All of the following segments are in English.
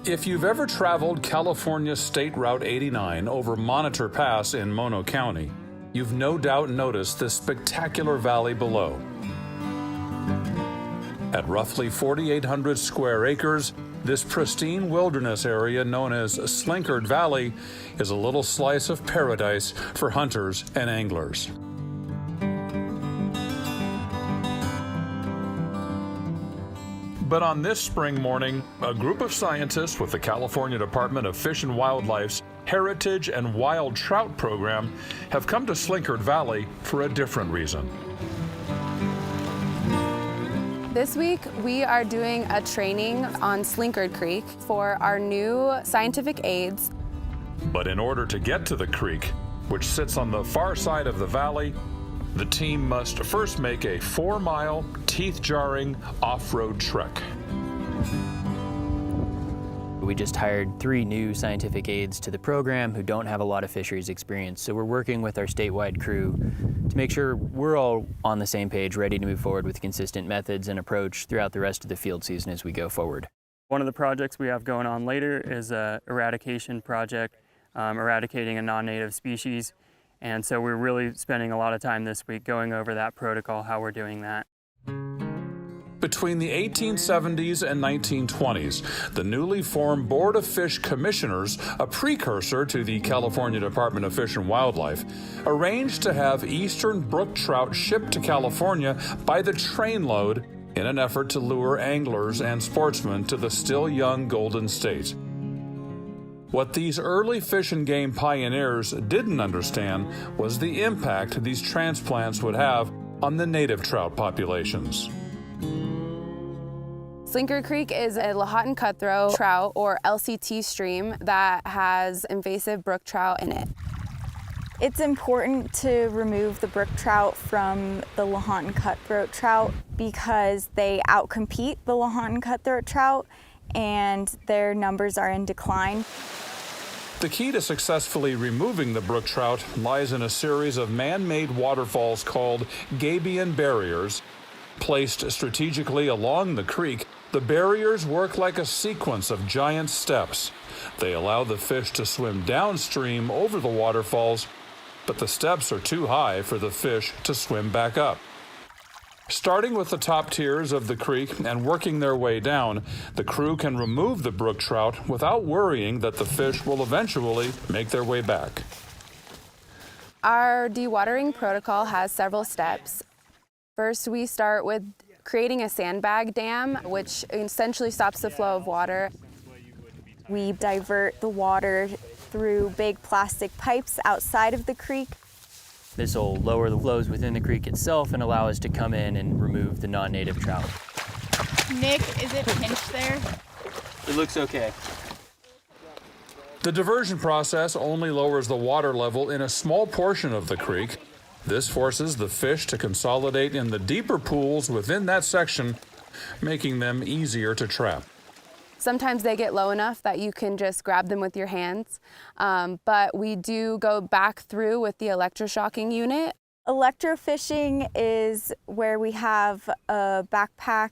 If you've ever traveled California State Route 89 over Monitor Pass in Mono County, you've no doubt noticed this spectacular valley below. At roughly 4,800 square acres, this pristine wilderness area known as Slinkard Valley is a little slice of paradise for hunters and anglers. But on this spring morning, a group of scientists with the California Department of Fish and Wildlife's Heritage and Wild Trout program have come to Slinkard Valley for a different reason. This week, we are doing a training on Slinkard Creek for our new scientific aids. But in order to get to the creek, which sits on the far side of the valley, the team must first make a 4-mile, teeth-jarring off-road trek. We just hired 3 new scientific aides to the program who don't have a lot of fisheries experience, so we're working with our statewide crew to make sure we're all on the same page, ready to move forward with consistent methods and approach throughout the rest of the field season as we go forward. One of the projects we have going on later is an eradication project, eradicating a non-native species. And so we're really spending a lot of time this week going over that protocol, how we're doing that. Between the 1870s and 1920s, the newly formed Board of Fish Commissioners, a precursor to the California Department of Fish and Wildlife, arranged to have eastern brook trout shipped to California by the trainload in an effort to lure anglers and sportsmen to the still young Golden State. What these early fish and game pioneers didn't understand was the impact these transplants would have on the native trout populations. Slinkard Creek is a Lahontan cutthroat trout, or LCT stream, that has invasive brook trout in it. It's important to remove the brook trout from the Lahontan cutthroat trout because they outcompete the Lahontan cutthroat trout and their numbers are in decline. The key to successfully removing the brook trout lies in a series of man-made waterfalls called gabion barriers. Placed strategically along the creek, the barriers work like a sequence of giant steps. They allow the fish to swim downstream over the waterfalls, but the steps are too high for the fish to swim back up. Starting with the top tiers of the creek and working their way down, the crew can remove the brook trout without worrying that the fish will eventually make their way back. Our dewatering protocol has several steps. First, we start with creating a sandbag dam, which essentially stops the flow of water. We divert the water through big plastic pipes outside of the creek. This will lower the flows within the creek itself and allow us to come in and remove the non-native trout. Nick, is it pinched there? It looks okay. The diversion process only lowers the water level in a small portion of the creek. This forces the fish to consolidate in the deeper pools within that section, making them easier to trap. Sometimes they get low enough that you can just grab them with your hands, but we do go back through with the electroshocking unit. Electrofishing is where we have a backpack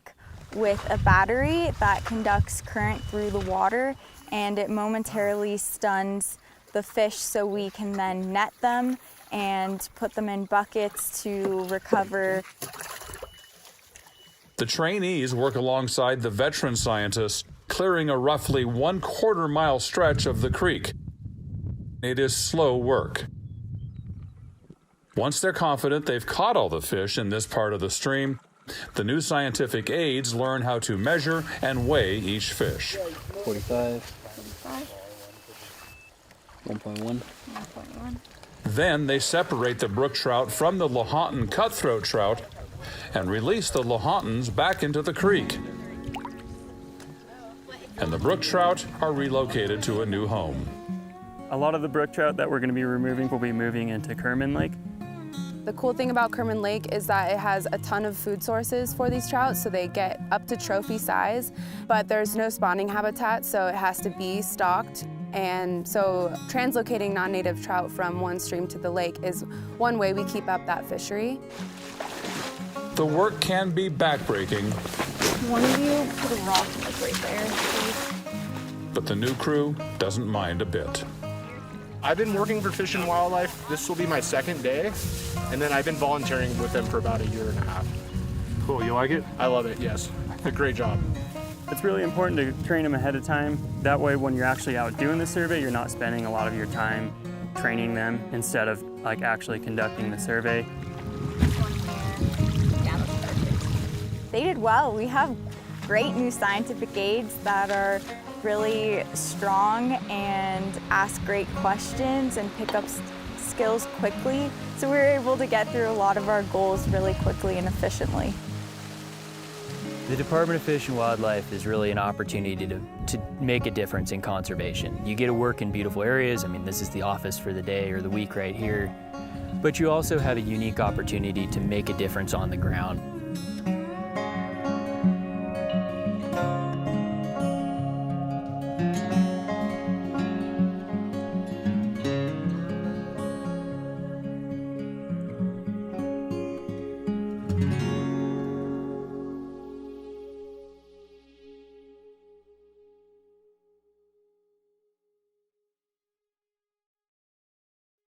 with a battery that conducts current through the water, and it momentarily stuns the fish so we can then net them and put them in buckets to recover. The trainees work alongside the veteran scientists, clearing a roughly 1/4 mile stretch of the creek. It is slow work. Once they're confident they've caught all the fish in this part of the stream, the new scientific aids learn how to measure and weigh each fish. 45. 1.1. Then they separate the brook trout from the Lahontan cutthroat trout and release the Lahantans back into the creek. And the brook trout are relocated to a new home. A lot of the brook trout that we're going to be removing will be moving into Kerman Lake. The cool thing about Kerman Lake is that it has a ton of food sources for these trout, so they get up to trophy size, but there's no spawning habitat, so it has to be stocked. And so translocating non-native trout from one stream to the lake is one way we keep up that fishery. The work can be backbreaking, One of you put a rock like right there, please. but the new crew doesn't mind a bit. I've been working for Fish and Wildlife. This will be my second day, and then I've been volunteering with them for about 1.5 years. Cool, you like it? I love it, yes. A great job. It's really important to train them ahead of time. That way when you're actually out doing the survey, you're not spending a lot of your time training them instead of like actually conducting the survey. Yeah, that's perfect. They did well. We have great new scientific aids that are really strong and ask great questions and pick up skills quickly. So we were able to get through a lot of our goals really quickly and efficiently. The Department of Fish and Wildlife is really an opportunity to make a difference in conservation. You get to work in beautiful areas. I mean, this is the office for the day or the week right here. But you also have a unique opportunity to make a difference on the ground.